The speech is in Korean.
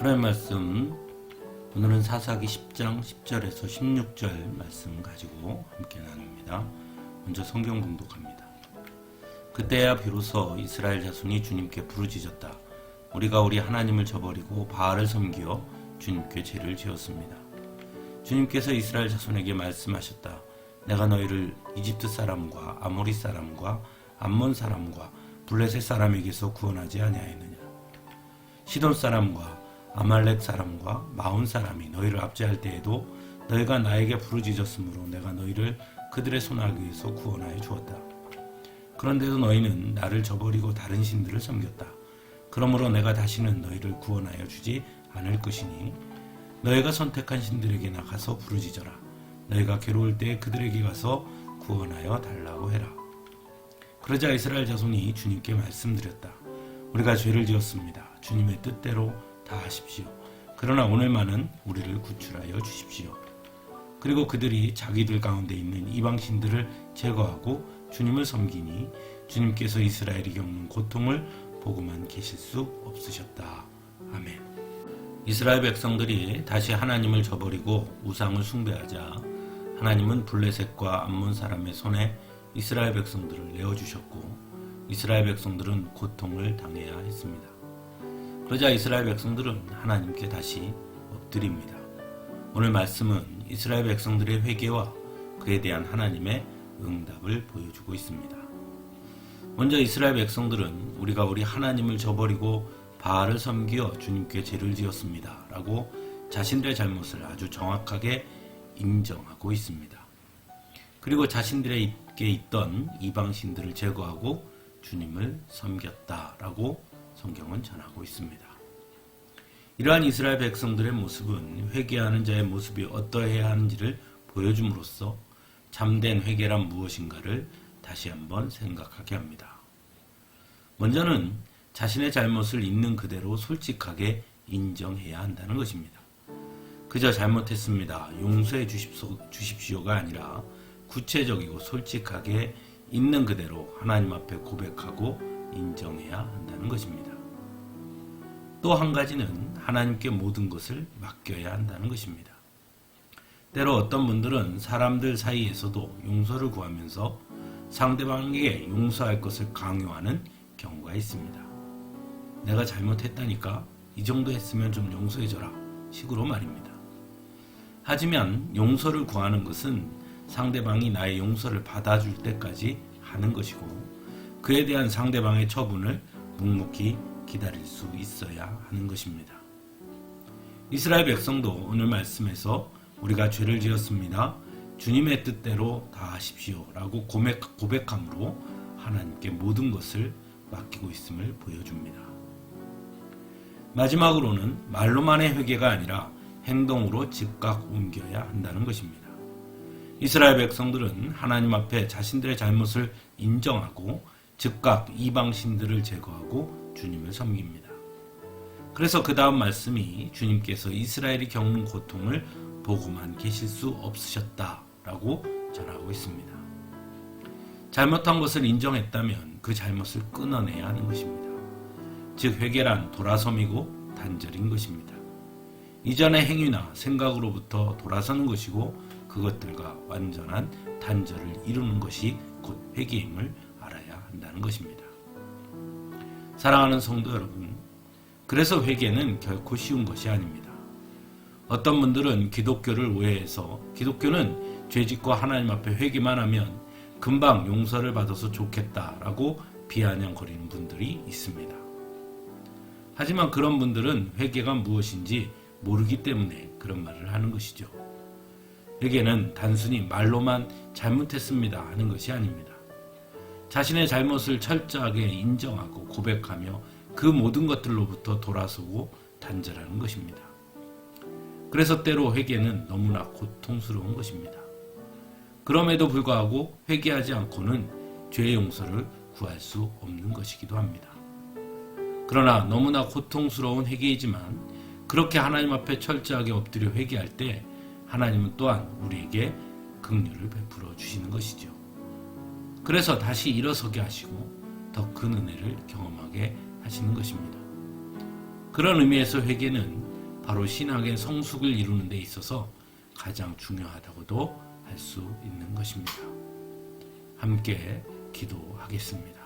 하나님 말씀, 오늘은 사사기 10장 10절에서 16절 말씀 가지고 함께 나눕니다. 먼저 성경 봉독합니다. 그때야 비로소 이스라엘 자손이 주님께 부르짖었다. 우리가 우리 하나님을 저버리고 바알을 섬기어 주님께 죄를 지었습니다. 주님께서 이스라엘 자손에게 말씀하셨다. 내가 너희를 이집트 사람과 아모리 사람과 암몬 사람과 블레셋 사람에게서 구원하지 아니하였느냐. 시돈 사람과 아말렉 사람과 마온 사람이 너희를 압제할 때에도 너희가 나에게 부르짖었으므로 내가 너희를 그들의 손아귀에서 구원하여 주었다. 그런데도 너희는 나를 저버리고 다른 신들을 섬겼다. 그러므로 내가 다시는 너희를 구원하여 주지 않을 것이니 너희가 선택한 신들에게 나가서 부르짖어라. 너희가 괴로울 때 그들에게 가서 구원하여 달라고 해라. 그러자 이스라엘 자손이 주님께 말씀드렸다. 우리가 죄를 지었습니다. 주님의 뜻대로 다 하십시오. 그러나 오늘만은 우리를 구출하여 주십시오. 그리고 그들이 자기들 가운데 있는 이방 신들을 제거하고 주님을 섬기니 주님께서 이스라엘이 겪는 고통을 보고만 계실 수 없으셨다. 아멘. 이스라엘 백성들이 다시 하나님을 저버리고 우상을 숭배하자 하나님은 블레셋과 암몬 사람의 손에 이스라엘 백성들을 내어주셨고 이스라엘 백성들은 고통을 당해야 했습니다. 그러자 이스라엘 백성들은 하나님께 다시 엎드립니다. 오늘 말씀은 이스라엘 백성들의 회개와 그에 대한 하나님의 응답을 보여주고 있습니다. 먼저 이스라엘 백성들은 우리가 우리 하나님을 저버리고 바알을 섬기어 주님께 죄를 지었습니다. 라고 자신들의 잘못을 아주 정확하게 인정하고 있습니다. 그리고 자신들에게 있던 이방신들을 제거하고 주님을 섬겼다라고 성경은 전하고 있습니다. 이러한 이스라엘 백성들의 모습은 회개하는 자의 모습이 어떠해야 하는지를 보여줌으로써 참된 회개란 무엇인가를 다시 한번 생각하게 합니다. 먼저는 자신의 잘못을 있는 그대로 솔직하게 인정해야 한다는 것입니다. 그저 잘못했습니다. 용서해 주십시오가 아니라 구체적이고 솔직하게 있는 그대로 하나님 앞에 고백하고 인정해야 한다는 것입니다. 또 한 가지는 하나님께 모든 것을 맡겨야 한다는 것입니다. 때로 어떤 분들은 사람들 사이에서도 용서를 구하면서 상대방에게 용서할 것을 강요하는 경우가 있습니다. 내가 잘못했다니까 이 정도 했으면 좀 용서해줘라 식으로 말입니다. 하지만 용서를 구하는 것은 상대방이 나의 용서를 받아줄 때까지 하는 것이고 그에 대한 상대방의 처분을 묵묵히 기다릴 수 있어야 하는 것입니다. 이스라엘 백성도 오늘 말씀에서 우리가 죄를 지었습니다. 주님의 뜻대로 다 하십시오 라고 고백함으로 하나님께 모든 것을 맡기고 있음을 보여줍니다. 마지막으로는 말로만의 회개가 아니라 행동으로 즉각 옮겨야 한다는 것입니다. 이스라엘 백성들은 하나님 앞에 자신들의 잘못을 인정하고 즉각 이방신들을 제거하고 주님을 섬깁니다. 그래서 그 다음 말씀이 주님께서 이스라엘이 겪는 고통을 보고만 계실 수 없으셨다라고 전하고 있습니다. 잘못한 것을 인정했다면 그 잘못을 끊어내야 하는 것입니다. 즉 회개란 돌아섬이고 단절인 것입니다. 이전의 행위나 생각으로부터 돌아서는 것이고 그것들과 완전한 단절을 이루는 것이 곧 회개임을 알아야 한다는 것입니다. 사랑하는 성도 여러분, 그래서 회개는 결코 쉬운 것이 아닙니다. 어떤 분들은 기독교를 오해해서 기독교는 죄짓고 하나님 앞에 회개만 하면 금방 용서를 받아서 좋겠다라고 비아냥거리는 분들이 있습니다. 하지만 그런 분들은 회개가 무엇인지 모르기 때문에 그런 말을 하는 것이죠. 회개는 단순히 말로만 잘못했습니다 하는 것이 아닙니다. 자신의 잘못을 철저하게 인정하고 고백하며 그 모든 것들로부터 돌아서고 단절하는 것입니다. 그래서 때로 회개는 너무나 고통스러운 것입니다. 그럼에도 불구하고 회개하지 않고는 죄의 용서를 구할 수 없는 것이기도 합니다. 그러나 너무나 고통스러운 회개이지만 그렇게 하나님 앞에 철저하게 엎드려 회개할 때 하나님은 또한 우리에게 긍휼을 베풀어 주시는 것이죠. 그래서 다시 일어서게 하시고 더 큰 은혜를 경험하게 하시는 것입니다. 그런 의미에서 회개는 바로 신앙의 성숙을 이루는 데 있어서 가장 중요하다고도 할 수 있는 것입니다. 함께 기도하겠습니다.